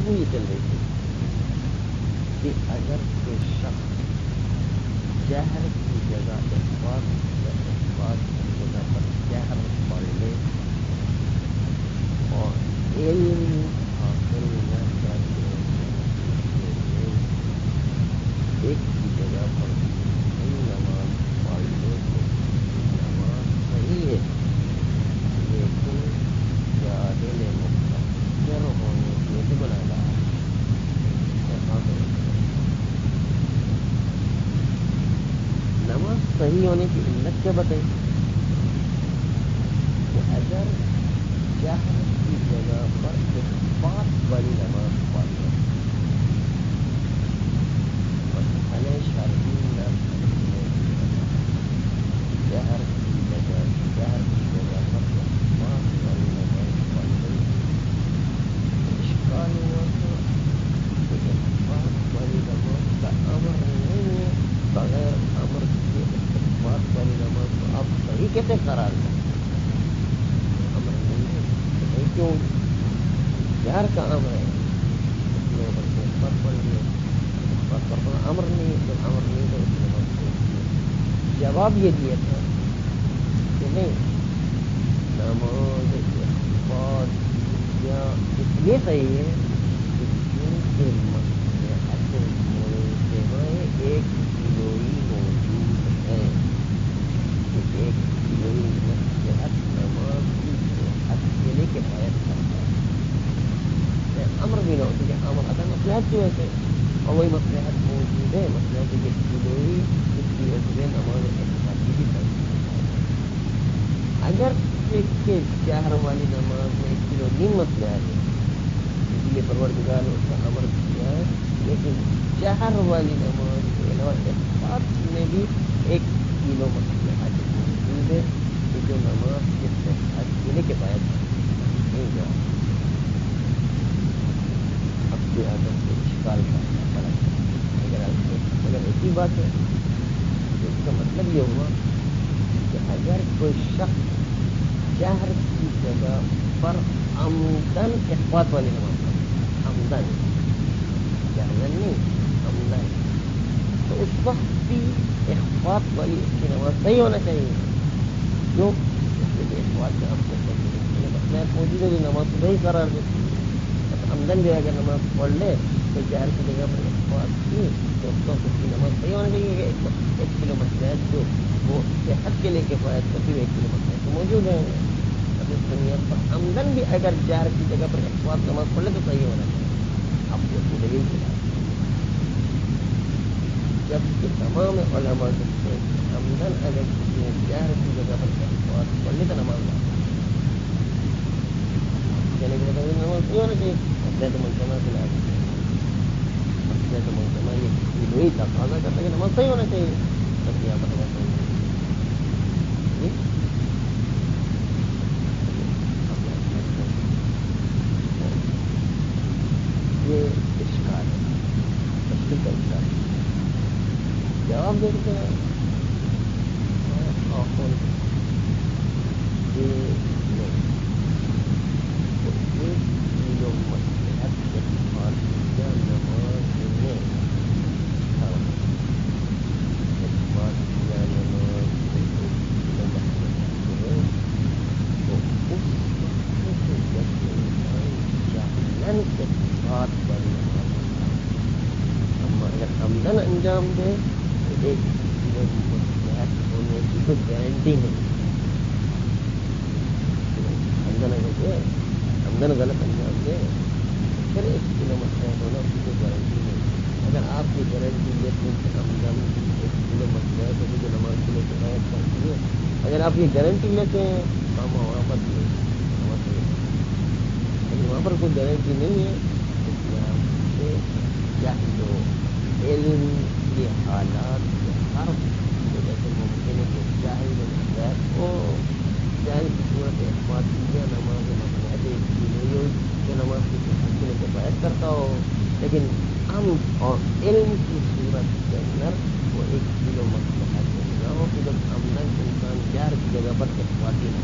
گفتگو یہ چل رہی تھی کہ اگر کوئی شخص جہر کی جگہ اخبار کی جگہ پر جہر پڑھ لے اور علم حاصل نہ کر کے ایک کی جگہ پر نماز پڑھ لے تو نماز صحیح ہے، لیکن جاہل مقصر ہونے کے لیے بنا رہا ہے۔ نماز صحیح ہونے کی علت کیا بتائی کہ اگر جہر کی جگہ پر اخفاء والی نماز پڑھ لے مسئلہ شرعی نہ جہر کی جگہ پر اخفاء والی نماز پڑھ لے اشکال ہوا تو اخفاء والی نماز کا امر نہیں ہے، بغیر امر کے اخفاء والی نماز کو آپ صحیح کیسے قرار دیں؟ امر نہیں ہے صحیح کیوں؟ جہر کا امر ہے، اس میں اخفاء پڑھ لیا، اخفاء کرنا امر نہیں ہے، جب امر نہیں تو اس نماز کو جواب یہ دیا تھا کہ نہیں، نماز اخفاء یا اس لیے صحیح ہے کہ کیونکہ مصلحت ملزمہ ایک کلوئی موجود ہے کہ ایک کلوئی مصلحت نماز کی صحت کے لیے کفایت کرتا ہے، امر بھی نہ ہو کہ امر اگر مصلحت کی وجہ سے اور وہی مصلحت موجود ہے، مصلحت ایک کلوئی اس کی وجہ سے نماز اخفاء کی بھی صحیح اگر کہ جہر والی نماز میں 1 کلو نیم مصلحت ہے، اس لیے پروردگار نے اس کا امر کیا ہے، لیکن جہر والی نماز کے علاوہ اخفاء میں بھی 1 کلو مصلحت موجود ہے کہ جو نماز کے صحت کے لیے کفایت نہیں جا اب سے اگر سے اشکال کرنا پڑا اگر ایسی بات ہے تو اس کا مطلب یہ ہوا کہ اگر کوئی شخص جہر کی جگہ پر عمدن اخفاء والی نماز پڑھے، عمدن جہرن نہیں عمدن، تو اس وقت بھی اخفاء والی اس کی نماز صحیح ہونا چاہیے، جو اس کے اخفاء کا ہم مصلحت موجود ہے جو نماز کو صحیح قرار دیتی ہے۔ عمدن بھی اگر نماز پڑھ لے تو جہر کی جگہ پر اخفاء کی تو اس وقت اس کی نماز صحیح ہونا چاہیے کہ 1 کلو مصلحت جو وہ صحت کے لیے کفایت کرتی ہے 1 کلو مصلحت تو موجود ہے، اب اس بنیاد پر عمدن بھی اگر جہر کی جگہ پر اخفاء نماز پڑھ لے تو صحیح ہونا چاہیے۔ اب اس کی دلیل کیا جب کہ تمام علماء کہتے ہیں کہ عمدن اگر کسی نے جہر کی جگہ پر اخفاء پڑھ لی تو نماز نہ کہنے کے بعد نماز صحیح ہونا چاہیے، مصلحت ملزمہ سے لازم ہے، مصلحت ملزمہ یہ کلوئی تقاضا کرتا ہے کہ نماز صحیح ہونا چاہیے، تب یہاں پر نماز صحیح یہ اشکال ہے، تشکیل کا اشکال ہے۔ جواب دیتے ہیں آخر کہ نہیں، تو 1 کلو مصلحت اخفاء یا نماز میں اخفاء یا نماز میں 1 کلو مصلحت ہے تو اس وقت سے جب انسان جہلن اخفاء والی نماز اما اگر عمدن انجام دے تو 1 کلو مصلحت ہونے کی کوئی گارنٹی نہیں، عمدن غلط انجام دے پھر 1 کلو مصلحت ہونا اس کی کوئی گارنٹی نہیں۔ اگر آپ کی گارنٹی لیتے ہیں کہ عمدن 1 کلو مصلحت ہوگی جو نماز کے لیے کفایت کرتی ہے، اگر آپ یہ گارنٹی لیتے ہیں تو ہم وہاں پر لیکن وہاں پر کوئی گارنٹی نہیں ہے، اس لحاظ سے جہل و علم کے حالات کے ہر وجہ سے ممکن ہے کہ جاہل مصلحت کو جاہل کی صورت اخفاء یا نماز مصلحت 1 کلو جو نماز کی صحت کے لیے کفایت کرتا ہو، لیکن عمد اور علم کی صورت کے اندر وہ 1 کلو مصلحت نہ ہو کہ جب عمدن انسان جہر کی جگہ پر اخفاء کی نہ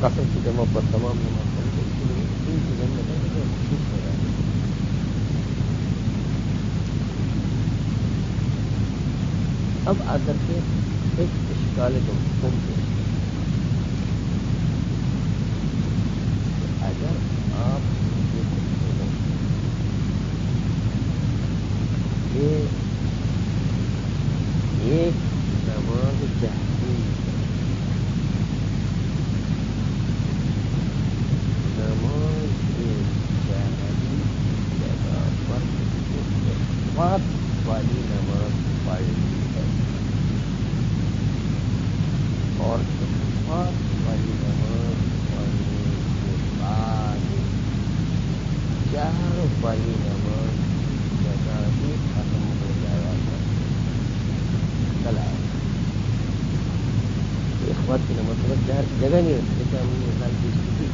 قسم کی جمع پر تمام نماز پڑھتے اس کے لیے تین چیزیں میں مخصوص ہو جائے. اب آ کر کے ایک اشکال تو حکم کے اگر آپ یہ سمجھتے ہو کہ ایک نماز جہری جگہ پر بات والی نماز پڑھنی ہے اور بات والی نماز پڑھنے کے بعد چار والی نماز جگہ ہی ختم ہو جایا تھا. کل آیا اخبار کی نماز چار کی جگہ نہیں ہوتی. جیسے ہم نے مثال پیش کی تھی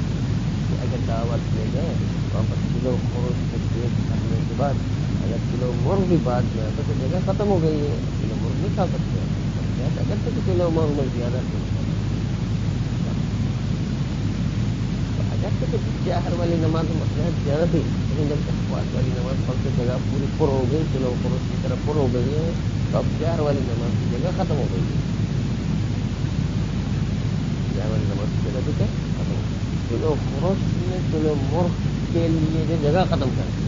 کہ اگر دعوت لے گئے واپس کلو خروش سے پیٹ کرنے کے بعد اگر کلو مرغ بھی بعد میں آتا تو جگہ ختم ہو گئی ہے. کلو مرغ نہیں کھا سکتے اگر تو کلو مرغ میں زیادہ نہیں. اگر تو چہر والی نماز مسئلہ زیادہ تھی لیکن جب اخبار والی نماز پڑھتے جگہ پوری پر ہو گئی کلو خروش کی طرح پر ہو گئی ہے تو اب چہر والی نماز کی جگہ ختم ہو گئی ہے. چہر والی نماز کی جگہ ٹھیک ہے ختم ہو گئی. کلو خروش میں کلو مرغ کے لیے جو جگہ ختم کر دی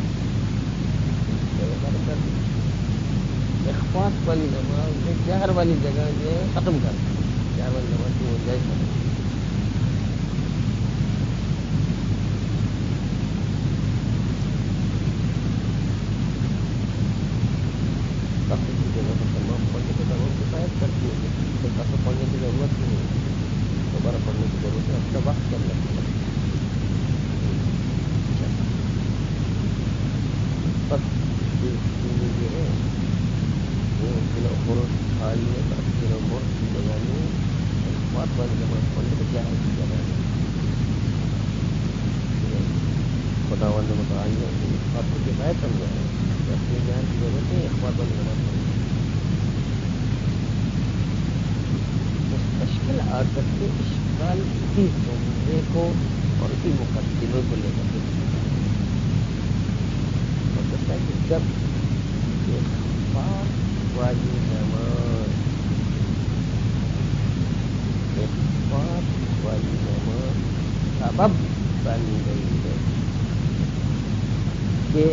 اخفاق والی نماز میں چہر والی جگہ جو ختم کر دی. چہر والی نماز کی وہ جائز ختم کی جگہ پر تمام پڑھنے کے تمام کفایت کرتی ہے. کافی پڑھنے کی ضرورت نہیں ہے دوبارہ پڑھنے کی ضرورت ہے. اپنا وقت کر لگتا ہے یہ ہے وہ کلو خروش کھا لیے دس کلو مرغ کی جگہ میں بات والی نماز پڑھنے کو کیا ہے کی جگہ ہے خدا والے متعین آپ کو کفایت سمجھا ہے اپنے جہاں کی ضرورت ہے اخبار والی نماز پڑھنے مشکل آ کر کے اشکال اسی جملے کو اور اسی مقدمے کو لے کر کے ہے کہ جب اخبار والی نماز سبب بن گئی ہے کہ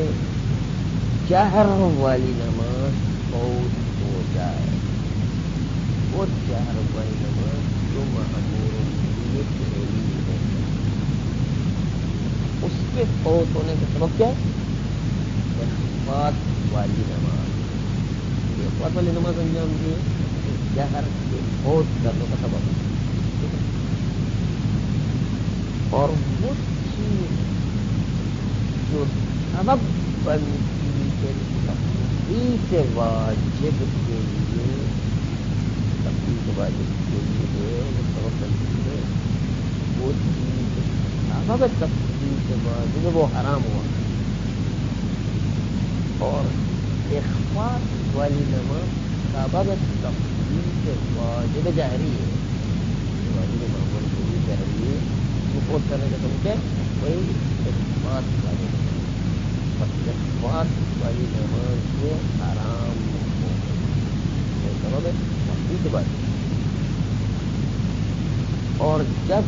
چہر والی نماز فوت ہو جائے. وہ چہر والی نماز جو معمول ہے اس کے فوت ہونے کا سبب کیا ہے؟ اخبار والی نماز. اخبار والی نماز انجام دیے چہر کے فوت کرنے کا سبب ہے. اور وہ چیز جو سبب بنتی ہے تفصیل واجب کے لیے تفصیل واجب کے لیے جو سبب بنتی ہے وہ چیز سبب تفصیل واجب وہ حرام ہوا. اور اخفاء والی نماز سبب تفصیل واجب جہری ہے. واجب معمول کے لیے جہری ہے. سپورٹ کرنے کا سمجھ ہے وہی اخفاء والی نماز. اخفاء والی نماز سے حرام ہو گئی سبب تفصیل واجب. اور جب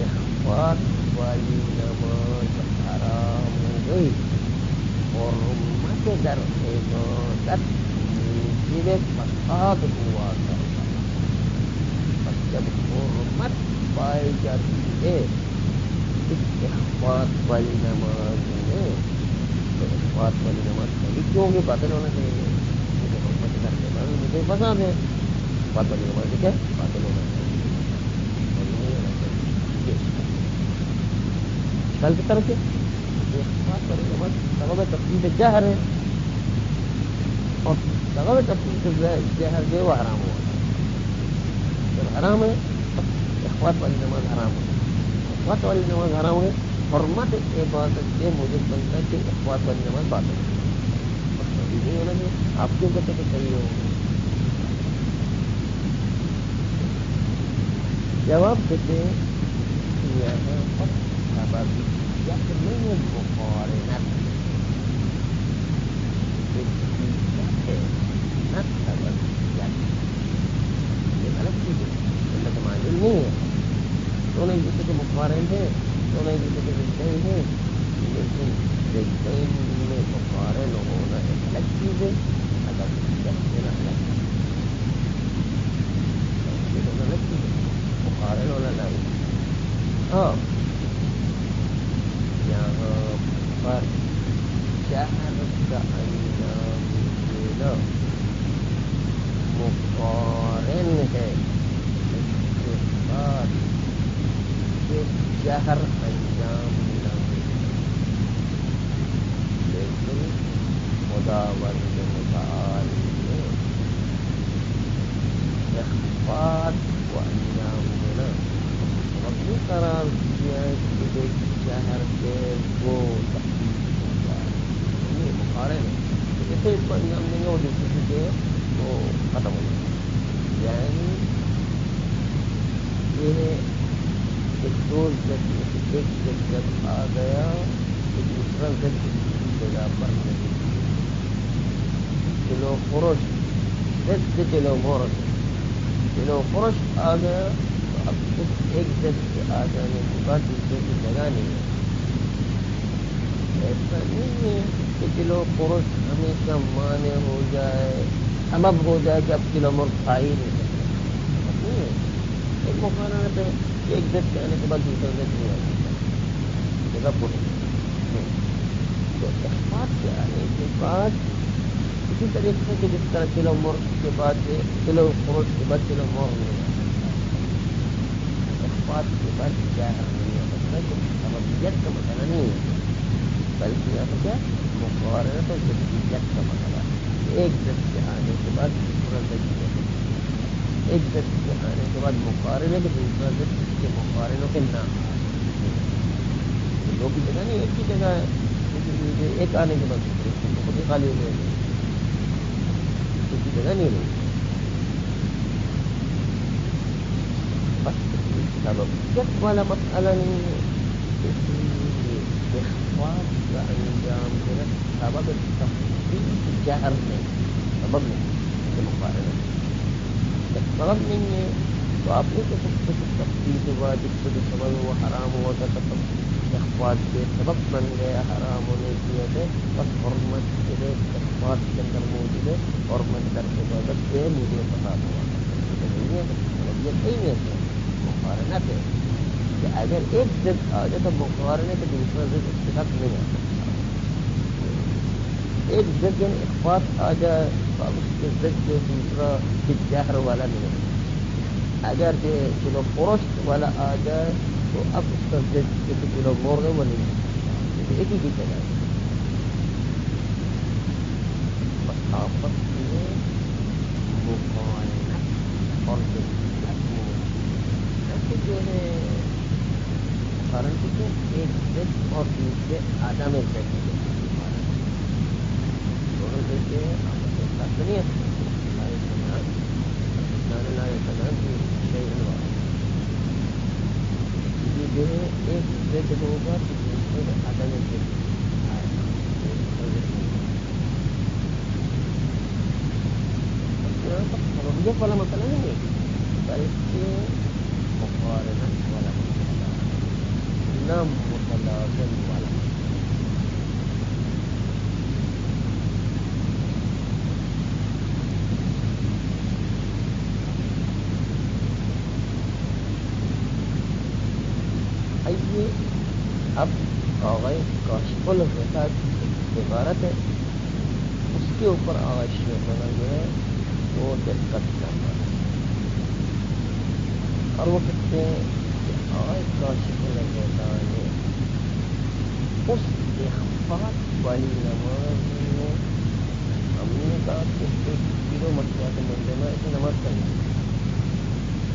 اخفاء والی نماز حرام ہو گئی اور امت در عبادت موجب فساد ہوا کرتا جب حرمت پائی جاتی ہے اس اخفاء والی نماز میں تو اخفاء والی نماز کبھی کیوں بھی باطل ہونا چاہیے مجھے حرمت در عبادت مجھے فساد ہے. اخفاء والی نماز کیا باطل ہونا چاہیے کل کی طرف سے سبب تفصیل جہر ہے اور سبب تفصیل جہر جو وہ حرام ہوا. جب حرام ہے اخفاء والی نماز حرام ہے. اخفاء والی نماز حرام ہے حرمت عبادت کے موجب بنتا ہے کہ اخفاء والی نماز باطل ہے. نہیں ہونا چاہیے. آپ کیوں کہتے کہ صحیح ہو؟ جواب دیتے یہاں پر سببیت نہیں مقارنت سببیت ہے نہ سببیت. یہ غلط چیز ہے، غلط معلوم نہیں ہے. دونوں ایک دوسرے کے مقارن ہیں، دونوں ایک دوسرے کے ضدین ہیں، لیکن ضدین میں مقارن ہونا ایک الگ چیز ہے، سببیت ہونا الگ چیز ہے. یہ دونوں الگ چیز ہے، مقارن ہونا الگ. ہاں یہاں پر شہر کا انجام دینا مقارن ہے اس کے بعد کہ شہر انجام نہ ملے، لیکن خداوند متعال نے اخفاء کو انجام دینا سبب نہیں قرار دیا کہ شہر کے وہ تخلیق ہو جائے. یہ مقارن ہے، جیسے اس کو انجام دیں گے وہ دوسرے کے وہ ختم ہو جائے. یعنی یہ ایک دو زد میں سے ایک زد آ گیا تو دوسرا زد کی جگہ پر نہیں. چلو خرش زد سے چلو مورش، چلو خرش آ گیا تو اب اس ایک زد کے آ جانے کے بعد دوسرے کی جگہ نہیں ہے. ایسا نہیں ہے کہ چلو خرش ہمیشہ مانے ہو جائے، سبب ہو جائے کہ اب کلو مرغ کھا ہی نہیں سکتے. نہیں ہے، ایک مقارنت ہے. ایک زد کے آنے کے بعد دوسرا زد نہیں آ سکتا، جگہ پوری. تو اخفاء کے آنے کے بعد اسی طریقے سے کہ جس طرح کلو مرغ کے بعد کلو خرش کے بعد کلو مرغ نہیں آ سکتا، اخفاء کے بعد شہر نہیں آ سکتا. تو سببیت کا مسئلہ نہیں ہے، بلکہ یہاں پر کیا مقارنت اور ضدیت کا مسئلہ ہے. ایک زد کے آنے کے بعد دوسرا زد نہیں آ سکتا، ایک زد کے آنے کے بعد مقارن ہے کہ دوسرا زد اس کے مقارنوں کے نہ آ سکتے. دو کی جگہ نہیں، ایک کی جگہ ہے، ایک آنے کے بعد دوسرے خود ہی خالی ہو جائے گی، ایک کی جگہ نہیں رہی. بس سببیت والا مسئلہ نہیں ہے، اس لیے اخفاء کا انجام دینا سبب تخفیف جہر نہیں، سبب نہیں کہ مقارنہ سبب نہیں ہے. تو آپ نہیں کہہ سکتے کہ تخفیف واجب سے جو سبب وہ حرام ہوا تھا تب اخفاء کے سبب بن گیا حرام ہونے کی وجہ سے. بس حرمت کے لیے اخفاء کے اندر موجود ہے، حرمت در عبادت سے مجھے پتا ہوا نہیں ہے. سببیت نہیں ہے، مقارنت ہے کہ اگر ایک زد آ جائے تو مقارنہ تو دوسرا زد اس کے ساتھ نہیں آ سکتا. ایک زد یعنی اخفاء آ جائے تو اب اس کے زد جو دوسرا جہر والا نہیں ہے. اگر کلو خرش والا آ جائے تو اب اس کا زد جیسے کلو مرغ ہے وہ نہیں ہے، ایک ہی کی جگہ ہے. بس آپس میں مقارنت اور ضدیت ایسے جو ہے کارن کچھ ایک زد اور دوسرے عدم زد دونوں دیکھتے ہیں آپس میں ساتھ نہیں ہے. یہ جو ہے ایک زد ہوگا تو دوسرے میں عدم زد آئے گا. یہاں پر سببیت والا مسئلہ نہیں ہے بلکہ مقارنت والا مسئلہ، نہ متلازم والا. آئیے اب آغاز کاشف الغطا کی عبارت ہے، اس کے اوپر آغاز شیخنا جو ہے وہ دقت کرنا ہے. اور وہ کہتے ہیں کہ آغاز کاشف الغطا نے اس اخفاء والی نماز میں ہم نے کہا کہ ایک کلو مسئلہ کے منظر میں ایسی نماز کرنا ہے.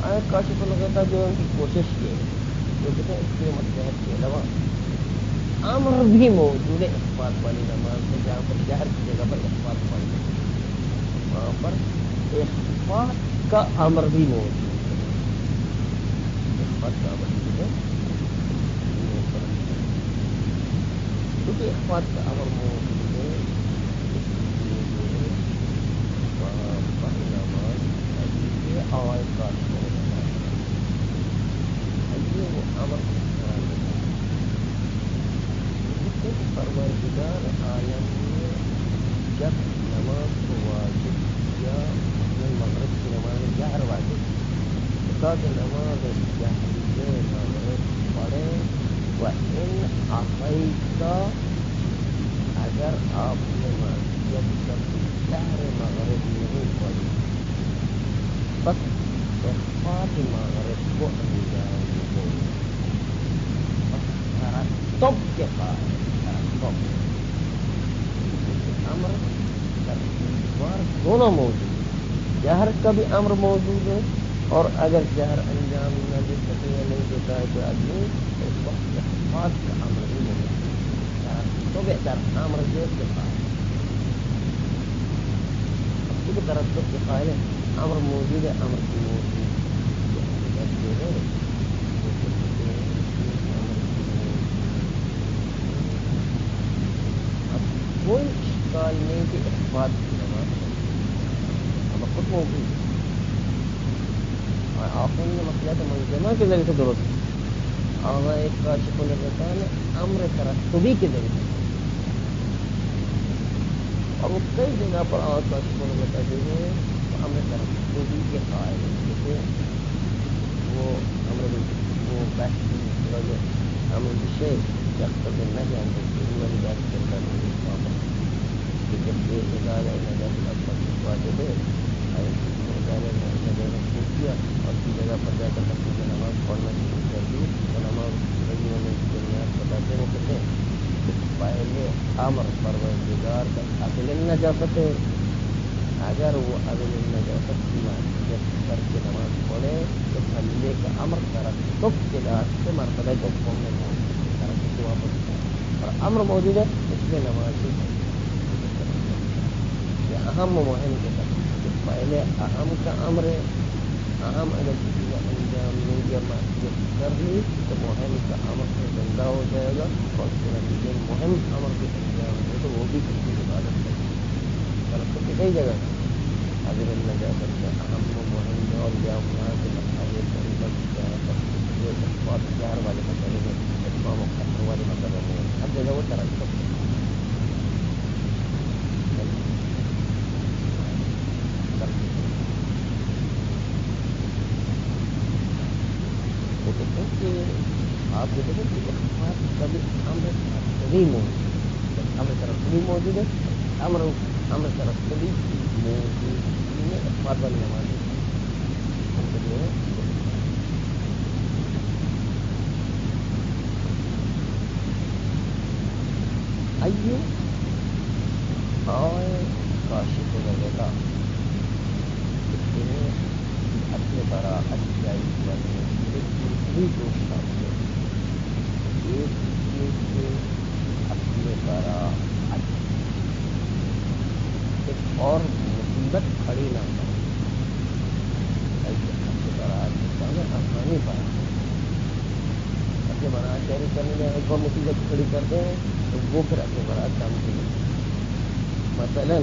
آغاز کاشف الغطا جو ان کی کوشش کی ہے جو کہتے ہیں اس کے متحد کے علاوہ امر بھی موجود ہے اخفاء والی نماز میں، جہاں پر جہر کی جگہ پر اخفاء والی نماز وہاں پر اخفاء کا امر بھی موجود ہے. اخفاء کا امر موجود ہے چونکہ اخبار کا امر موجود ہے اس لیے نماز آواز کاٹ آئیے وہ امر پروردگار عالم نے جب نماز کو واجب کیا مغرب کی نماز جہر واجب کہا کہ نماز جہریہ مغرب پڑھے و ان عقیدہ اگر آپ نے معصیت کبھی جہر مغرب نہیں پڑھی بس اخفاء مغرب کو انجام دو تب کے قائل امر ترتیبوار دونوں موجود ہیں جہر کا بھی امر موجود ہے اور اگر جہر انجام نہ دے سکے یا نہیں دیتا ہے کوئی آدمی تو اس وقت اخفاء کا امر بھی موجود ہے تو بہتر امر کے قائل اب کی ترتب کے قائل ہے امر موجود ہے امر کی موجود ہے کوئی اشکال نہیں کہ اخبار کی نماز اب خود موجود ہے اور آخر نے مسئلہ تو منظمہ کے ذریعے سے درست آغا ایک کاشف الرسان امر ترتبی کے ذریعے سے اور وہ کئی جگہ پر آغا کاشف الرسان جو ہے وہ امر ترتبی کے قائل ہے جیسے وہ امر وہ بحثی جو امر بشیء یقتضی النهی عن تشبیه ولذلك كان الإصابة بتشبيه إزالة النجاة الأكبر واجب ہے اور إزالة النجاة الخفية اور کی جگہ پر جا کر تفصیل نماز پڑھنا شروع کر دی تو نماز پڑھنے میں بنیاد بتاتے ہیں کہتے پہلے امر پروردگار کا عدل النجاست ہے اگر وہ عدل النجاست کی معصیت کر کے نماز پڑھے تو بندے کا امر ترتب کے لحاظ سے مرتبہ جب میں واپس اور امر موجود ہے اس میں نماز یہ اہم مہم کے ساتھ پہلے اہم کا امر ہے اہم اگر کسی کا انجام نہیں دیا معصیت کر لی تو مہم کا امر سے زندہ ہو جائے گا اور اس کے نتیجے مہم امر کے انجام دے تو وہ بھی کسی کی عبادت کرے گا تو کئی جگہ اگر اللہ جا سکتے اہم مہم اور یا وہاں سے مسائل بہت پیار والے مسئلے میں اتمام و خطر والے مسئلے میں ہر جگہ وہ ترقی آپ جو دیکھیں کہ اخبار کبھی امر ترتبی موجود ہے امر ترتبی موجود ہے امر ترتبی موجود میں اخبار والی نماز آئیے اور کاشف وغیرہ اپنے براءت جاری کرنے ایک دوسری کو سامنے ایک چیز سے اپنے براءت ایک اور مصیبت کھڑی نہ کرے اپنے براءت کے سامنے آسانی پائے اپنے براءت جاری کرنے میں ایک اور مصیبت کھڑی کرتے ہیں تو وہ پھر اپنے براءت کام کی مثلا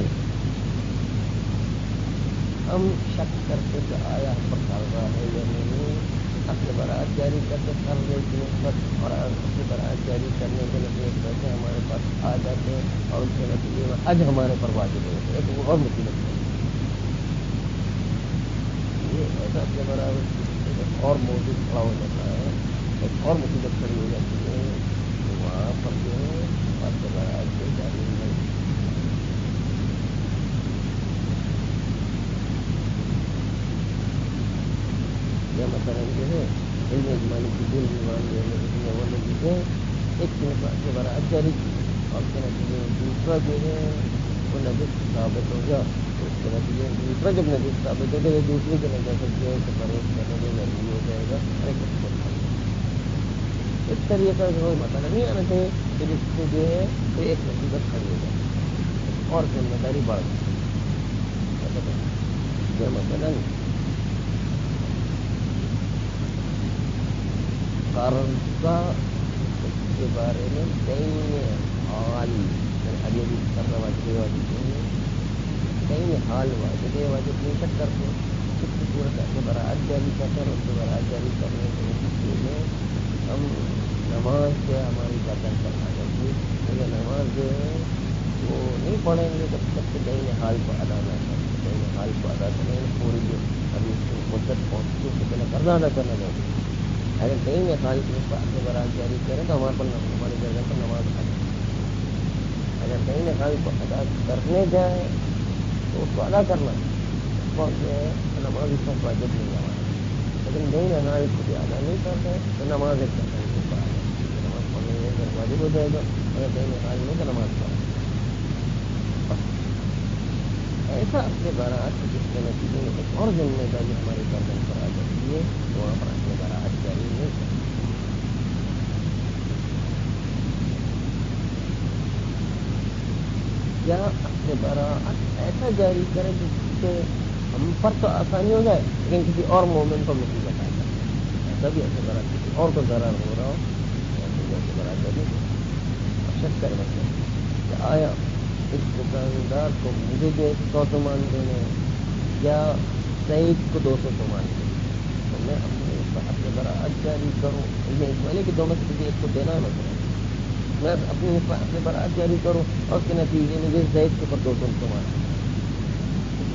ہم شک کرتے کہ آیا ہم پر کارروائی ہے یا نہیں اپنے براءت جاری کرتے کر رہے کی نسبت اور اپنے براءت جاری کرنے کے نتیجے پیسے ہمارے پاس آ جاتے ہیں اور اس کے نتیجے میں حج ہمارے پر واجب ہوتے ہیں ایک اور مصیبت ہے یہ ایسا اپنے براءت اور موجود کھڑا ہو جاتا ہے ایک اور مصیبت کھڑی ہو جاتی ہے تو وہاں پر جو ہے اپنے براءت سے جاری نہیں یا مثلا جو ہے علم اجمالی کی دل ایمان جو وہ لوگ جو ایک کے براءت جاری کی اور اس کے نتیجے میں دوسرا جو ہے وہ نجس ثابت ہو گیا تو اس کے نتیجے میں دوسرا جب نجس ثابت ہو گیا دوسرے کے نجاست جو ہے تو پرہیز کرنے میں ضروری ہو جائے گا اور ایک اس طریقے کا کوئی مسئلہ نہیں آنا چاہیے کہ جس سے جو ہے تو ایک مصیبت کھڑی ہو جائے اور ذمہ داری بڑھ جائے مثلا قرضہ اس کے بارے میں دین حال ابھی کرنا واجب کہیں حال واجب نہیں شک کرتے اس کی صورت سے برات جاری کرتے ہیں. اس سے برات جاری کرنے کے لیے ہم نماز سے ہماری قدر کرنا چاہیے. اگر نماز جو ہے وہ نہیں پڑھیں گے تب تک کہ دین حال کو ادا نہ کریں. دین حال کو ادا کریں پوری جو ابھی مدت پہنچتی ہے اس سے پہلے قرضہ ادا کرنا چاہیے. اگر دین حال کے بعد سے برات جاری کریں تو ہمارے پر ہماری جگہ پر نماز ادا کریں. اگر دین حال کو ادا کرنے جائیں تو اس کو ادا کرنا بہت جو ہے نماز اس وقت واجب نہیں ہمارا. لیکن دین حال کو بھی ادا نہیں کرتے تو نماز ایک کرتا ہے نماز پڑھنے میں واجب ہو جائے گا. اگر دین حال میں تو نماز پڑھیں ایسا اپنے براعت جس کے نتیجے میں ایک اور ذمہ داری ہمارے گردن پر آ جاتی ہے تو وہاں پر اپنے براعت جاری نہیں کرتے. یا اپنے براعت ایسا جاری کرے جس سے ہم پر تو آسانی ہو جائے لیکن کسی اور مومن کو مصیبت آ جائے. ایسا بھی اپنے براعت کسی اور کو ضرر ہو رہا ہو ایسے براعت جاری شک کر رکھے کہ آیا اس دکاندار کو مجھے جو 100 تومان دینے یا سعید کو 200 تومان دینے تو میں اپنے براعت جاری کروں. یہ اسماعیلی کہ دونوں سے کسی ایک کو دینا نہ کروں. میں اپنے براعت جاری کروں اور اس کے نتیجے میں جو سعید کے اوپر 200 تومان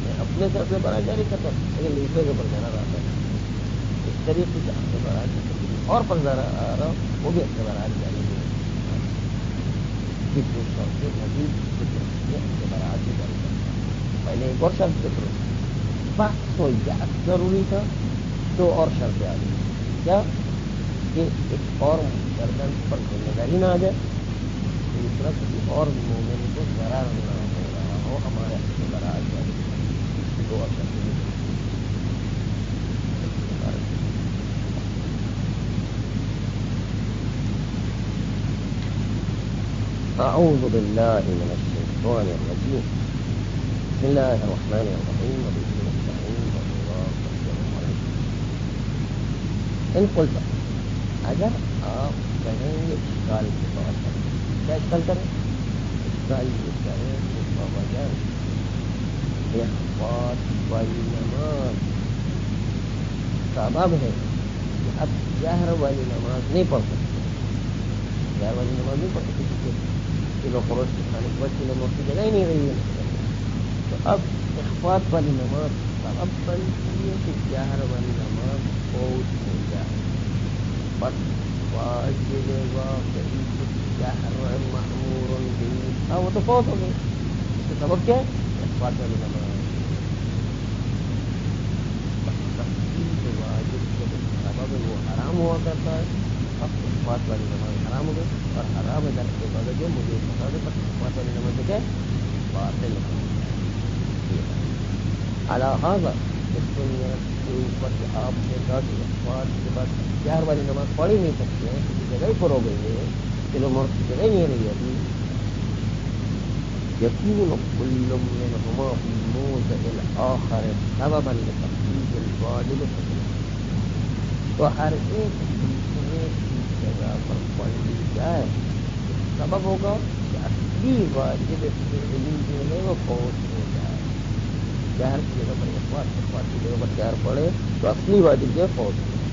میں اپنے سے اپنے براعت جاری کرتا ہوں لیکن دوسرے کے اوپر دینا رہتا ہے. اس طریقے سے اپنے براعت اور پر ذرا آ رہا ہوں وہ بھی اپنے براعت جاری نہیں مزید براعت بھی جاری کرتا. پہلے ایک اور شرط ذکر بات تو ضروری تھا. 2 اور شرطیں آ گئی کیا کہ ایک اور گردن پر ذمہ داری نہ آ جائے. دوسرا کسی اور مومن کو ضرر نہ ہو رہا ہو ہمارے اپنے براعت جاری. 2 اور شرطیں أعوذ بالله من الشيطان الرجيم. بسم الله الرحمن الرحيم وبه نستعين والله السلام عليكم. إن قلت اگر آپ کہیں گے اشکال کے طور پر کیا اشکال کریں؟ اشکال یہ کریں کہ بوجہ اخفاء والی نماز سبب ہے کہ اب جہر والی نماز نہیں پڑھ سکتے. جہر والی نماز نہیں پڑھ سکتے کلو خروش کے کھانے کے بعد کلو موت کی جگہ ہی نہیں رہی ہے. تو اب اخفاء والی نماز سبب بنتی ہے کہ جہر والی نماز فوت ہو جائے. بس واجب واقعی جہر معمور بھی وہ تو فوت ہو گئی. اس کا سبب کیا ہے؟ اخفاء والی نماز. واجب کے سبب وہ حرام ہوا کرتا ہے. اب اخفاء والی نماز حرام ہو گئی اور حرام ادھر کے بعد جو مجھے بتا دے بس اخفاء والی نماز کیا باطل ہو الحاظہ اس دنیا کے اوپر کہ آپ نے کہا کہ اخفاء کے بعد جہر والی نماز پڑھ ہی نہیں سکتے ہیں کسی جگہ ہی پر ہو گئی ہے چلو مرد کی جگہ ہی نہیں رہی ابھی. يكون كل منهما في موضع الآخر سببا لتخفيف الواجب. تو ہر ایک دوسرے کی جگہ پر پڑھ لی جائے سبب ہوگا کہ اصلی واجب فعلی جو ہے وہ فوت ہو جائے. جہر کی جگہ پر اخفاء کی جگہ پر جہر پڑے تو اصلی واجب جو ہے فوت ہو جائے.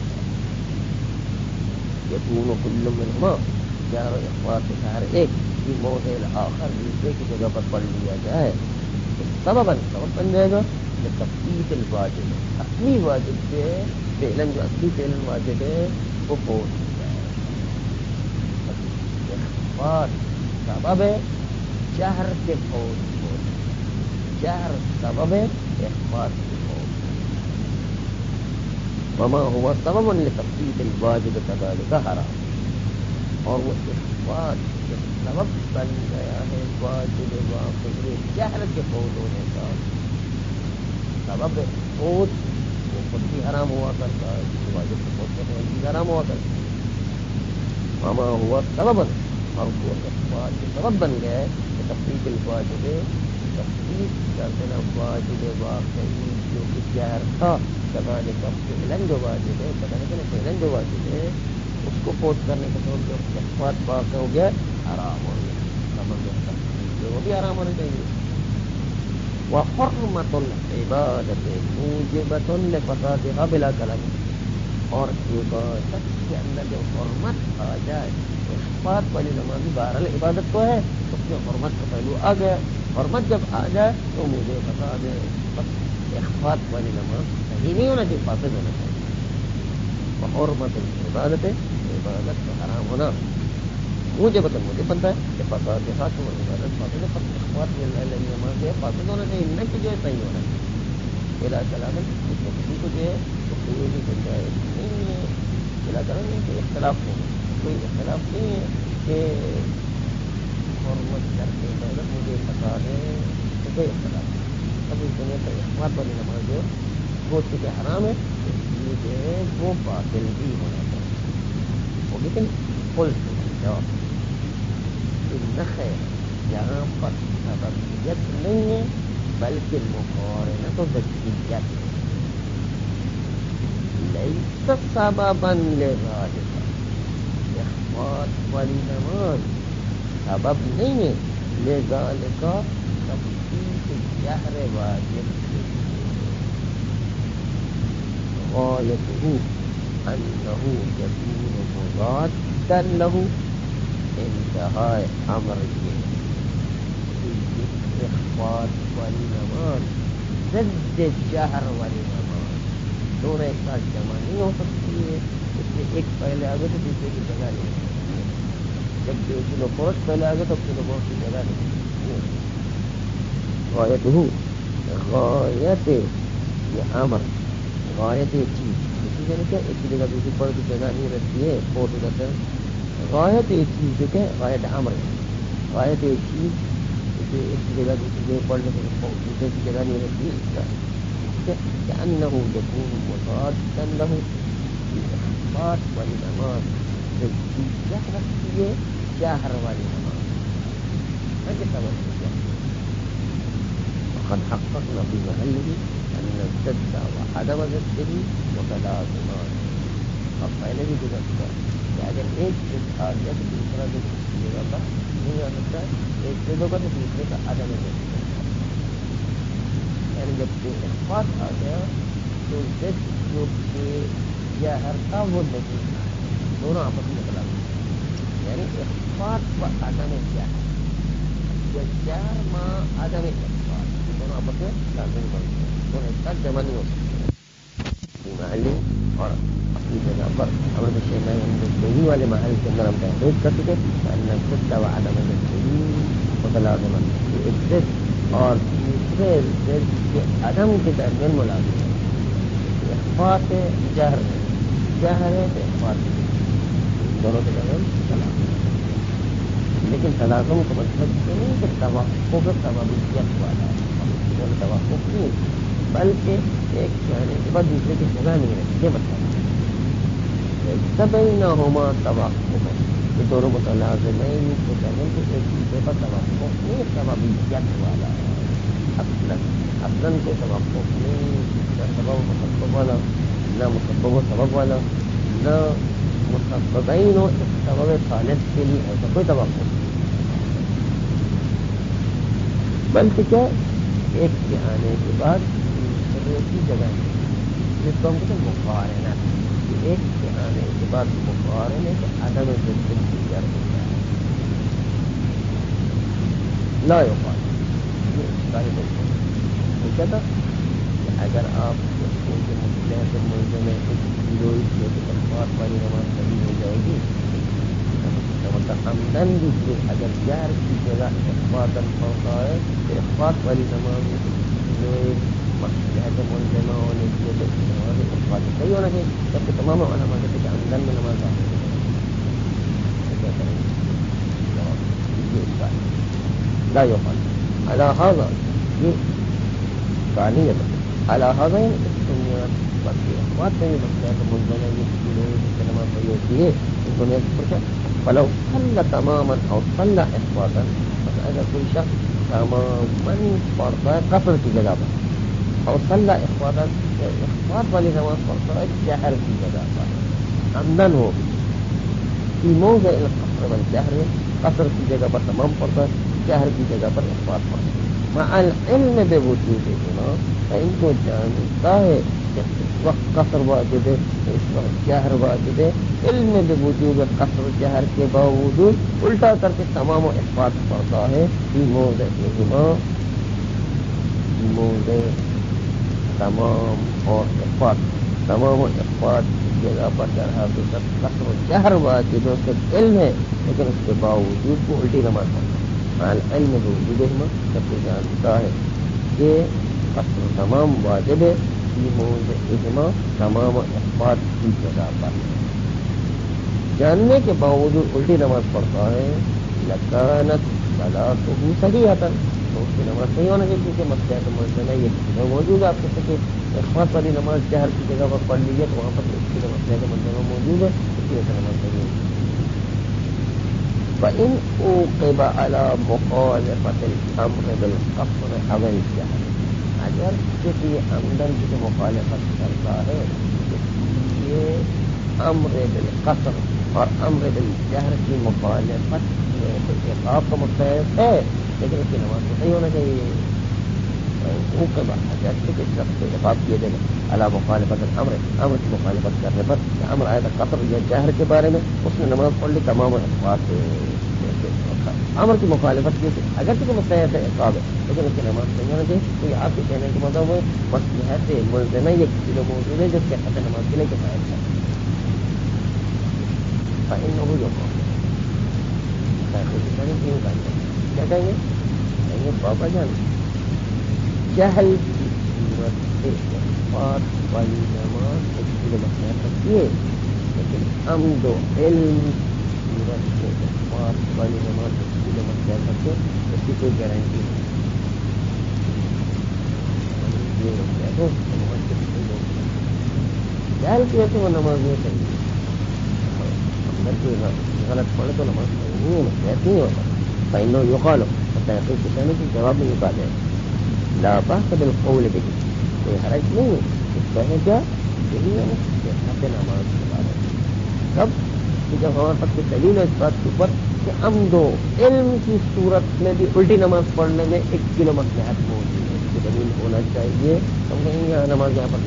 يكون كل منهما جہر و اخفاء سے ہر ایک کی موضع الآخر دوسرے کی جگہ پر پڑھ لیا جائے سبب بن جائے گا لتخفیف الواجب. اصلی واجب سے فعلاً جو اصلی فعلاً واجب ہے وہ فوت ہو جائے. اخفاء سبب ہے جہر کے فوت ہو جائے. جہر سبب ہے اخفاء کے فوت. وما هو سبب لتخفیف الواجب كذلك حرام. اور وہ اخفاء کے سبب بن گیا ہے واجب واقعی جہر کے فوت ہونے کا سبب فوت وہ خود بھی حرام ہوا کرتا ہے. واجب کے فوت کرنے والی چیز حرام ہوا کرتا ہے. وما ہوا سبب اور وہ اخفاء کے سبب بن گیا ہے کہ تخفیف الواجب تخفیف کر دینا واجب واقعی جو کہ جہر تھا کذالک فعلاً جو واجب ہے فعلاً جو واجب ہے اس کو فوت کرنے کا سبب جو اخفاء واقع ہو گیا حرام ہو گیا. وہ بھی آرام ہونا چاہیے. وحرمت العبادت موجبۃ لفسادها بلا کلام. اور عبادت کے اندر جو حرمت آ جائے اخفاء والی نماز بہرحال عبادت تو ہے, اس میں حرمت کا پہلو آ گیا. حرمت جب آ جائے تو مجھے بتا دے اخفاء والی نماز صحیح نہیں ہونا چاہیے, فاسد ہونا چاہیے. حرمت العبادت عبادت کا حرام ہونا مجھے بنتا ہے کہ فساد کے ساتھ عبادت فاسد ہے. اخفاء والی نماز جو ہے فاسد ہونا چاہیے, نہ کہ جو ہے صحیح ہونا چاہیے. بلا کلام اس کو کسی کو جو ہے تو کوئی بھی گنجائش نہیں ہے. بلا کلام نہیں کہ اختلاف ہو, کوئی اختلاف نہیں ہے کہ حرمت کر کے عبادت مجھے پتا ہے تو کوئی اختلاف نہیں. اب اس دنیا پر اخبار والی نماز جو وہ چکے حرام ہے, اس لیے جو ہے وہ باطل بھی ہونا چاہیے. وہ لیکن فل جواب خیر یہاں پر سببیت نہیں ہے بلکہ مقارنت و ذکیت. لیس سببا لذالک, اخبار والی نماز سبب نہیں ہے لذالک تخفیف جہر واجب کی. غایتہ انہ یکون مضادا لہ, انتہائے امر یہ اخبار والی نماز ضد جہر والی نماز دونوں ایک ساتھ جمع نہیں ہو سکتی ہے. اس میں ایک پہلے آگے تو دوسرے کی جگہ نہیں ہو سکتی ہے. جب کلو گوشت پہلے آگے تو کلو گوشت کی جگہ نہیں ہو سکتی ہے. غایت یہ امر, غایت یہ چیز اسی جگہ کیا ایک جگہ دوسری پر کی جگہ نہیں رہتی ہے. فوٹو کہتے ہیں غایت یہ چیز جو کہ غایت امر ہے. غایت یہ چیز ایک جگہ دوسری جگہ پڑھنے سے دوسرے کی جگہ نہیں رہتی ہے. اس کا كأنه يكون مضادا له في إخبار والی نماز ذکیت رکھتی ہے جہر والی نماز. وقد حققنا في محله أن الضد وعدم ضده متلازمان. اور پہلے بھی گزر چکا کہ اگر ایک ضد آ گیا تو دوسرا ضد جگہ پر نہیں آ سکتا. ایک ضد ہوگا تو دوسرے کا عدم ضد. یعنی جب اخبار آ گیا تو ضد جو کہ جہر تھا وہ نہیں تھا, دونوں آپس میں متلازم. یعنی اخبار و عدم جہر یا جہر مع عدم اخبار دونوں آپس میں لازم بنتے ہیں, دونوں ایک ساتھ جمع نہیں ہو سکتے. محلی اور اپنی جگہ پر ہمیں دہی والے محل کے اندر ہم تحقیق کر سکے ضد و عدم متلازم ایک ضد اور دوسرے ضد کے عدم کے درمیان ملازم ہے. اخبار سے جہر ہے, جہر ہے تو اخبار سے دونوں کے درمیان تلازم. لیکن تلازم کا مطلب یہ نہیں کہ توقف سببیت والا ہے, توقف نہیں بلکہ ایک کہنے کے بعد دوسرے کی جگہ نہیں رہتی. یہ مطلب بینہما توقف, یہ دونوں متلازمین کو کہنے کہ ایک دوسرے پر توقف نہیں سببیت والا ہے. اصلاً کو توقف نہیں, سبب مسبب والا نہ مسبب و سبب والا نہ مسببین ہو سبب ثالث کے لیے ایسا کوئی توقف نہیں, بلکہ کیا ایک کے آنے کے بعد دوسرے کی جگہ نہیں, جس کو ہم کہتے ہیں مقارنہ. ایک کے آنے کے بعد مقارنہ کے عدم ضد دیگر ہوتا ہے. لا یقال یہ ظاہر ہے کہ اگر آپ کو مصلحت ملزم میں ایک گلوئی سے اخبار والی نماز صحیح ہو جائے گی مطلب آمدن بھی کہ اگر جہر کی جگہ اخبار پڑتا ہے تو اخبار والی نماز جو مصلحت ملزمہ ہونے کی وجہ سے نماز اخبار صحیح ہونا چاہیے. جبکہ تمام علماء کہتے ہیں کہ آمدن میں نماز آتی ہے. کیا کریں گے یہ لا یقال علی هذا یہ کہانی ہے علی هذا اس دنیا پر کی اخبار سے مصلحت ملزمہ یہ گلوئی کی نماز صحیح ہوتی ہے اس دنیا پر. کیا فلو صلى تماما او صلى اخباتا, اگر کوئی شخص تماما پڑھتا ہے قصر کی جگہ پر اور صلى اخباتا اخبار والی نماز پڑھتا ہے جہر کی جگہ پر عمدن ہو فی موضع القصر والجہر قصر کی جگہ پر تمام پڑتا ہے، جہر کی جگہ پر اخفاء پڑتا ہے۔ مع العلم بوجودهما، ان کو جانتا ہے کہ اس وقت قصر واجب ہے، اس وقت جہر واجب ہے، علم بوجود قصر جہر کے باوجود الٹا کر کے تمام و اخفاء پڑتا ہے۔ موضعهما، موضع تمام اور اخفاء، تمام و اخفاء کی جگہ پر در حقیقت قصر و جہر واجب ہے، اس کا علم ہے لیکن اس کے باوجود وہ الٹی نماز پڑھتا ہے۔ علم بوجودهما، سب کو جانتا ہے کہ قصر تمام واجب ہے، موضعهما تمام و اخفاء کی جگہ پر، جاننے کے باوجود الٹی نماز پڑھتا ہے۔ لکانت صلاته صحیحۃ، تو اس کی نماز صحیح ہونا چاہیے، کیونکہ مسئلہ ملزمہ یہ چیزیں موجود ہے۔ آپ کہتے کہ اخفاء والی نماز جہر کی جگہ پر پڑھ لیجیے تو وہاں پر اس کی مسئلہ ملزمہ موجود ہے، اس کی وجہ سے نماز صحیح ہوگی۔ فإن عوقب على مخالفة الأمر بالقصر أو الجهر، اگر کسی عمدن کی مخالفت کرتا ہے، یہ امر بالقصر اور امر بالجہر کی مخالفت عقاب کا مستحق ہے، لیکن اس کی نماز تو صحیح ہونا چاہیے۔ عوقب، اگر کسی شخص کو عقاب کیے جائے علی مخالفت الامر، امر کی مخالفت کرنے پر، امر آیا تھا قصر یا جہر کے بارے میں، اس نے نماز پڑھ لی تمام اخفاء سے، امر کی مخالفت کی تھی، اگر تو مستحق ہے عقاب ہے لیکن اس کی نماز نہیں ہونا چاہیے۔ تو یہ آپ کے کہنے کا مطلب ہے مصلحت ملزمہ یہ کسی لوگ موجود ہے جو صحت نماز کے لیے کفایت ہے۔ فإنه يقام، کیا کہیں گے بابا جان، جہل کی صورت سے اخفاء والی نماز اس کے لیے مصلحت رکھتی ہے، لیکن عمد و علم صورت سے اخفاء والی نماز اس کے لیے مصلحت رکھتے ہیں، اس کی کوئی گارنٹی نہیں۔ جہل کی وجہ سے وہ نماز نہیں چاہیے، اندر کوئی غلط پڑے تو نماز نہیں ہے، مصلحت نہیں ہوتا۔ فإنه يقال، تحقیق کے کہنے کی جواب میں یہ بات ہے، لا بأس بالقول به، کوئی حرج نہیں ہے اس کہنے کا، یہی ہے صحت نماز کے بارے میں۔ کب کہ جب ہمارے پاس کوئی دلیل ہے اس بات کے اوپر کہ عمد و علم کی صورت میں بھی الٹی نماز پڑھنے میں 1 کلو مصلحت موجود ہے، اس کی دلیل ہونا چاہیے۔ ہم کہیں گے نماز یہاں پر،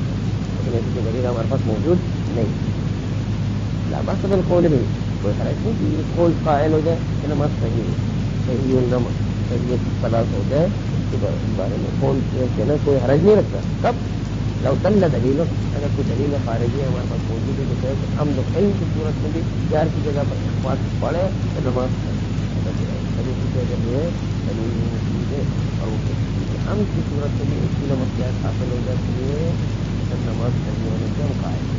لیکن اس کی دلیل ہمارے پاس موجود نہیں۔ لا بأس بالقول به، کوئی حرج نہیں کہ یہ قول قائل ہو جائے کہ نماز صحیح ہے، صحیح النماز، صحیح صلاۃ ہو جائے، اس کے بارے میں قول کہنا کوئی حرج نہیں رکھتا۔ کب لو دل دلیل، اگر کوئی دلیل خارجی ہمارے پاس موجود ہے تو کہے کہ عمد و علم کی صورت میں بھی جہر کی جگہ پر اخفاء پڑے تو نماز دلیل کی جگہ ہے، دلیل موجود ہے، اور وہ عمد کی صورت میں بھی 1 کلو مصلحت حاصل ہو جاتی ہے تو نماز صحیح ہونے سے ہم قائل ہیں۔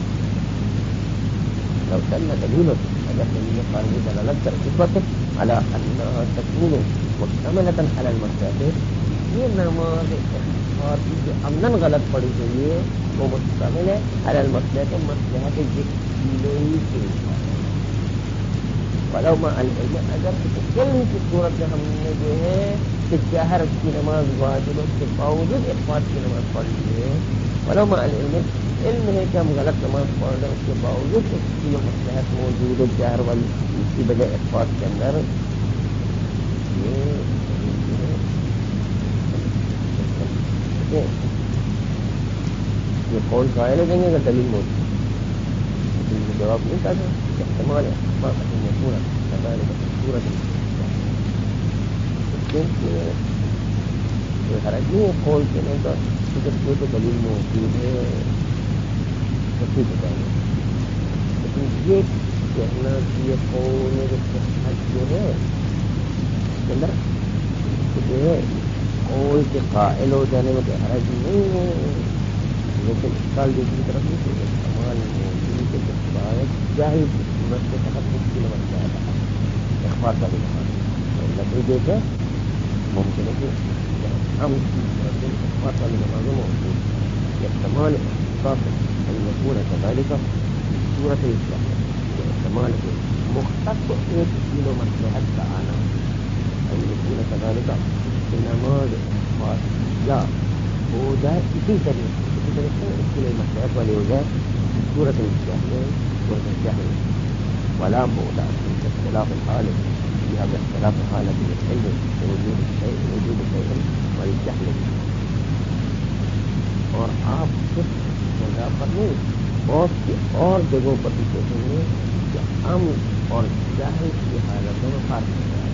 لو دل دلیل، اگر دلیل خارجی دلالت کر اس وقت على انها تكون مشتملة على المصلحة، یہ نماز اخفاء کی جو عمدن غلط پڑی ہوئی ہے وہ مشتمل ہے على المصلحة، مصلحت جلوئی کے اوپر۔ ولو مع العلم، اگر کسی علم کی صورت میں ہم نے جو ہے کہ جہر کی نماز واجب اس کے باوجود اخفاء کی نماز پڑھ لی ہے، ولو مع العلم، علم ہے کہ ہم غلط نماز پڑھ رہے ہیں، اس کے باوجود اس کی جو مصلحت موجود ہے جہر والی اس کی بجائے اخفاء کے اندر، یہ قول قائل ہو جائیں گے اگر دلیل موجود ہے، دلیل میں جواب نہیں کرتا احتمال ہے پورا صورت کوئی حرج نہیں ہے قول کہنے کا، کیونکہ کوئی تو دلیل موجود ہے تو ٹھیک ہے، لیکن یہ کہنا کہ یہ قول صحت جو ہے اس کے اندر جو ہے قول کے قائل ہو جانے میں کوئی حرج نہیں ہے، لیکن اس سال دوسری طرف نہیں کوئی استعمال موجود ہے کہ شاید جاہل کی صورت سے فقط مشکل بن جاتا ہے اخبار کا بھی لکڑی دیکھے ممکن ہے کہ ہم اخبار والی نمازوں موجود یہ استعمال مشہور ہے کبالی کا صورت استعمال کے مختص ایک کلو مصلحت کا آنا مشہور ہے کبالی کا نماز یا ہو جائے اسی طریقے سے اس کے لیے مصلحت والی ہو جائے صورت چاہیے ولا مولا خلاف الحال فيها باختلاف حالة العلم ووجود الشيء والجهل. اور آپ صرف جگہ پر نہیں بہت سی اور جگہوں پر بھی دیکھیں گے کہ امن اور جہل کی حالتوں میں فرق ہوتا ہے.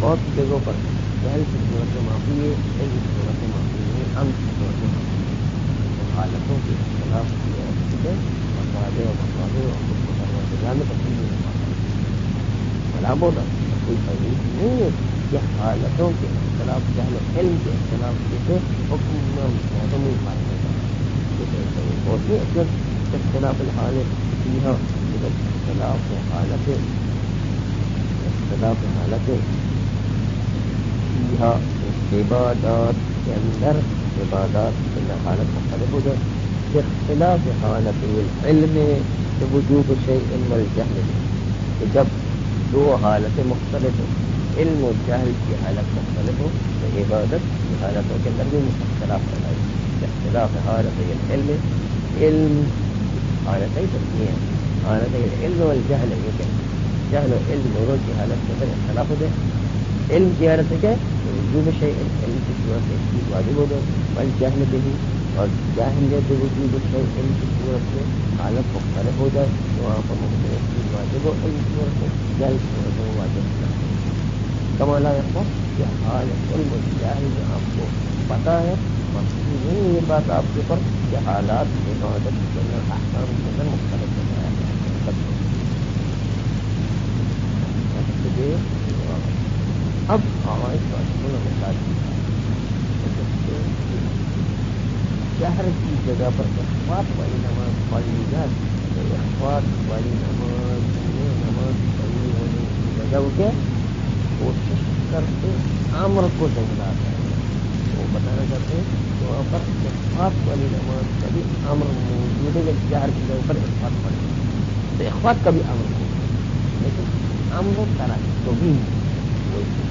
بہت سی جگہوں پر جہل کی صورت میں معافی ہے، علم کی صورت میں معافی ہے، امن کی صورت میں معافی ہے. تو حالتوں کے اختلاف کی مسائل اور مسائل اور کچھ مسائل میں تبدیل نہیں ہو پاتا. برابر کوئی تجویز نہیں ہے کہ حالتوں کے اختلاف جہل علم کے اختلاف جیسے حکم میں موسم میں پائے جاتا ہے. ہوتی ہے اگر اختلاف الحالت فیہا اختلاف حالت فیہا عبادات کے اندر عبادات کے اندر حالت مختلف ہو جائے. اختلاف حالت العلم وجوب شیء والجہل کہ جب دو حالتیں مختلف ہو، علم و جہل کی حالت مختلف ہو تو عبادت کی حالتوں کے اندر بھی اختلاف پیدا ہے. اختلاف حالت العلم علم حالتیں سکتی ہیں، حالت علم والجہل یہ کہ جہل و علم دونوں کی حالت کے اندر اختلاف ہو جائے. علم کی حالت ہے کیا وجوب شیء علم کی صورت میں ایک چیز واجب ہو جائے، والجہل بھی اور جاہل وجود شیء علم کی صورت میں حالت مختلف ہو جائے تو وہاں پر مختلف چیز واجب ہو علم کی صورت میں جہل کی صورت میں واجب ہوتا ہے. کمالا کہ حالت علم و جاہل جو آپ کو پتہ ہے نہیں یہ بات آپ کے اوپر کہ حالات عبادت کے اندر احکام کے اندر مختلف بتایا گیا. اب آواز مثال شہر کی جگہ پر اخوات والی نماز پڑھ لی جائے تو اخوات والی نماز پڑھنی ہونے کی وجہ کے کوشش کرتے امر کو جنگلاتا ہے. وہ بتانا چاہتے ہیں کہ وہاں پر اخوات والی نماز کا بھی امر موجود ہے. جب شہر کی جگہ پر اخوات پڑھیں تو اخوات کا بھی امر موجود ہے لیکن امر طرح تو بھی وہی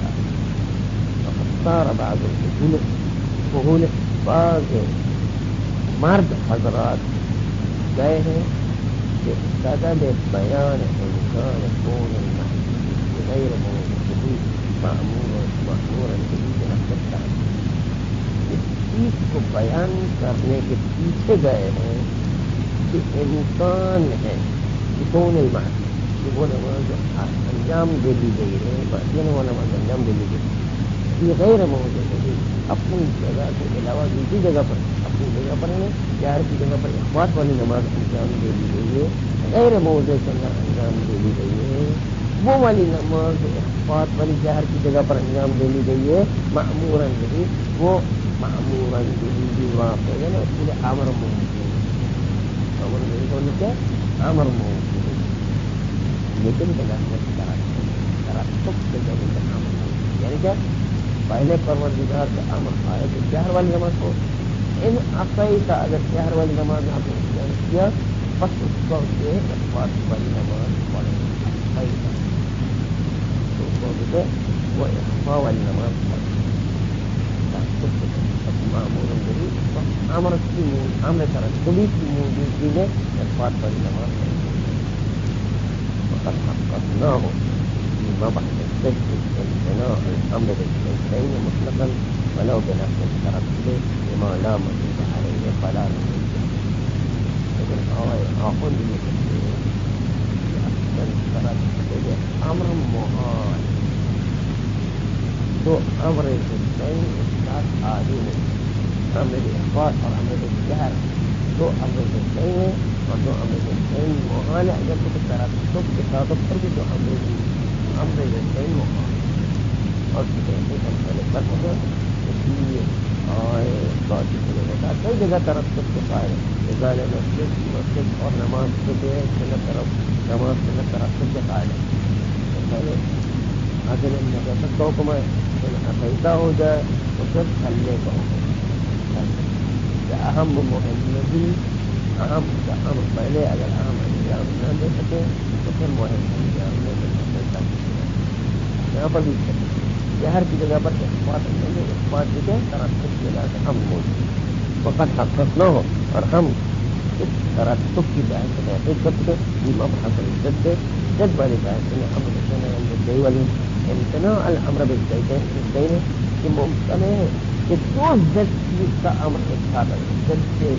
سارا بعض بعض مرد حضرات گئے ہیں کہ سبب بیان امکان کون المحدود غیر موجود معمورا به بنفسه اس چیز کو بیان کرنے کے پیچھے گئے ہیں کہ امکان ہے کہ کون المحدود کہ وہ نماز انجام دے دی گئی ہے وہ نماز انجام دے دی گئی یہ غیر موجود ہے اپنی جگہ کے علاوہ دوسری جگہ پر اپنی جگہ پر ہے شہر کی جگہ پر اخوات والی نماز انجام دے دی گئی ہے غیر موضوع کے اندر انجام دے دی گئی ہے. وہ والی نماز اخوات والی شہر کی جگہ پر انجام دے دی گئی ہے معموراً بھی وہ معموراً بھی واقع ہے نا اس کے لیے امر موجود ہے. امر موجود ہے لیکن یعنی کیا پہلے پروردگار کا امر آئے تو شہر والی نماز کو ان عقائی کا اگر شہر والی نماز آپ نے اختیار کیا بس اس کو اخوات والی نماز پڑھے تو اس کو وہ اخوا والی نماز پڑھے معمول امر ترتبی کی موجودگی میں اخوات والی نماز پڑھے. فقط حقت نہ ہو مبحث امتناع الامر بالشيء مطلقا ولو بنفس الترتب لما لا مزيد عليه فلا نزيد. لیکن آخر یہ کہتے ہیں کہ اکثر ترتب امر محال تو امر بالشيء اس ساتھ آگے نہیں. امر اخبار اور امر بالجهر دو امر بالشيء اور دو امر بالشيء محال ہے. اگر کچھ ترتب کے ساتھ پر بھی دو امر بالشيء محال اور کئی جگہ ترتب کے قائل نظال مسجد اور نماز کے طرف نماز کے ترتب کے قائل ہے. پہلے اگر نجاست کا حکم ہے عقیدہ ہو جائے تو پھر کھلنے کا حکم اہم مہم اہم پہلے اگر اہم انجام نہ دے سکے تو پھر مہم انجام دے سکتے. یہاں پر بھی شہر کی جگہ پر اخبار جو ہے ترتب کی وجہ سے ہم موجود فقط حقت نہ ہو اور ہم اس ترتب کی بحث تحقیق کرتے ہیں مبحث الجد جد والی بحث میں ہم گئی والی امتناع الامر بالزیدین کہ ممکن ہے کہ دو زد چیز کا امر ایک ساتھ ہے، زد سے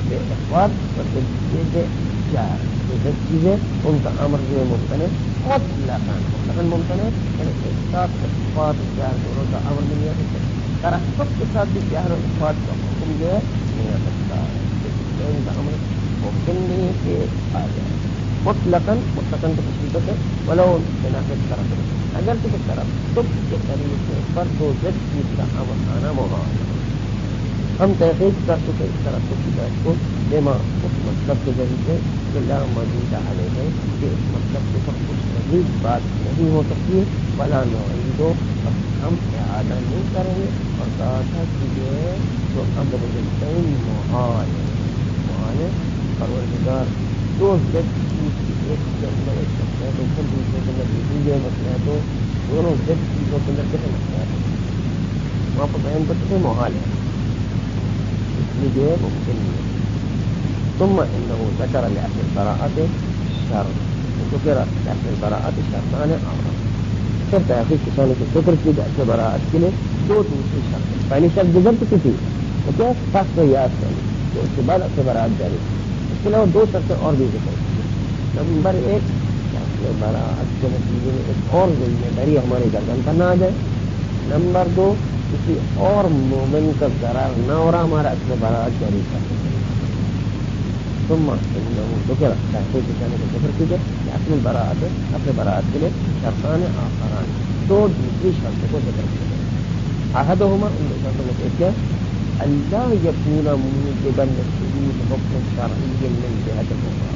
بے اخبار اور زد سے جار، جو زد چیزیں ان کا امر جو ہے ممکن ہے، مطلقاً ممکن ہے، یعنی ایک ساتھ اخبار جار دونوں کا امر نہیں آ سکتا، ترقب کے ساتھ بھی جار اور اخبار کا حکم جو ہے نہیں آ سکتا، ان کا امر ممکن نہیں ہے کہ آ جائے مطلقاً کی تصویر ہے ولو مناسب طرف ہے، اگر کسی طرف تب کے طریقے پر تو زد چیز کا امر آنا محال ہے۔ ہم تحقیق کر چکے اس طرح کی بات کو بما اس مطلب کے ذریعے کہ لا مزید علیہ ہے کہ اس مطلب کے پر کچھ مزید بات نہیں ہو سکتی ہے، ولا نعیدو ہم اعادہ نہیں کریں گے، اور کہا تھا کہ یہ جو امر بالزیدین محال ہے، پروردگار دو زد چیز ایک کے اندر ایک مسئلہ ہے تو پھر دوسرے کے اندر دوسری مسئلہ ہے تو دونوں زد چیزوں کے اندر کیسے مسئلہ ہے، وہاں پر بیان کرتے تھے محال ہے، اس لیے جو ہے ممکن نہیں ہے۔ ثم انه ذکر لأصل البراءة شرط، ذکر لأصل البراءة شرطان آخر، پھر تحقیق کسانوں کے ذکر کی اصل براءت کے لیے دو دوسری شرط، پہلی شرط گزر چکی تھی تو کیا سخت یاد کریں تو اس کے بعد اصل براءت جاری، اس کے علاوہ دو شرطیں اور بھی ذکر کی۔ نمبر ایک، اصل براءت کے نتیجے میں ایک اور ذمہ داری ہمارے گردن پر نہ آ جائے، نمبر دو، کسی اور مومن کا ضرر نہ ہو رہا ہمارا اصل براءت جاری کر سکے۔ ثم انه ذکر تحقیق کسانوں کے ذکر کیجیے کہ اصل براءت کے لیے شرطان آخران، دو دوسری شرطوں کو ذکر کیا گیا، احدہما ان شرطوں میں ایک ہے اللہ یکون موجبا للثبوت حکم شرعی من جہت الاخرى،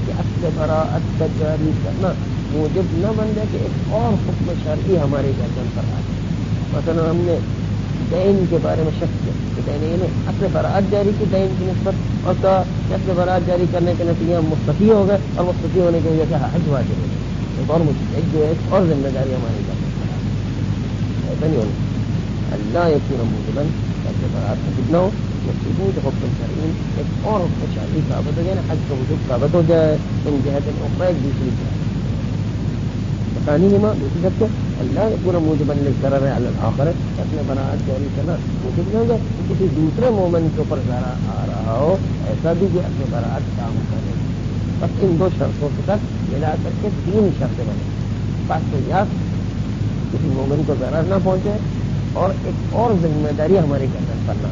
کہ اصل براءت کا جاری کرنا موجب نہ بن جائے کہ ایک اور حکم شرعی ہمارے گردن پر آ جائے۔ مثلا ہم نے دین کے بارے میں شک کیا کہ دین نے اصل براءت جاری کی دین کی نسبت، اور کہا کہ اصل براءت جاری کرنے کے نتیجے ہم مستفی ہو گئے، اور مستفی ہونے کی وجہ سے حج واجب ہو گئے، ایک اور ایک جو ہے ایک اور ذمہ داری ہماری گردن پر آ گئی، ایسا نہیں ہونا، اللہ یکون موجبا اصل براءت کا کتنا ہو ثبوت حکم شرعی، ایک اور حکم شرعی ثابت ہو جائے نا، حج کا وجوب ثابت ہو جائے، ان جہت اخرى ایک دوسری جہت ثانی نما دوسری جب سے اللہ پورا موجبا للضرر علی الآخر، اپنے براءت جاری کرنا موجب نہ ہو جائے کہ کسی دوسرے مومن کے اوپر ضرر آ رہا ہو، ایسا بھی جو اپنے براءت کام کرے، بس ان دو شرطوں کے ساتھ ملا کر کے تین شرطیں بنے، بات تو یاد کسی مومن کو ضرر نہ پہنچے اور ایک اور ذمہ داری ہماری گردن پر نہ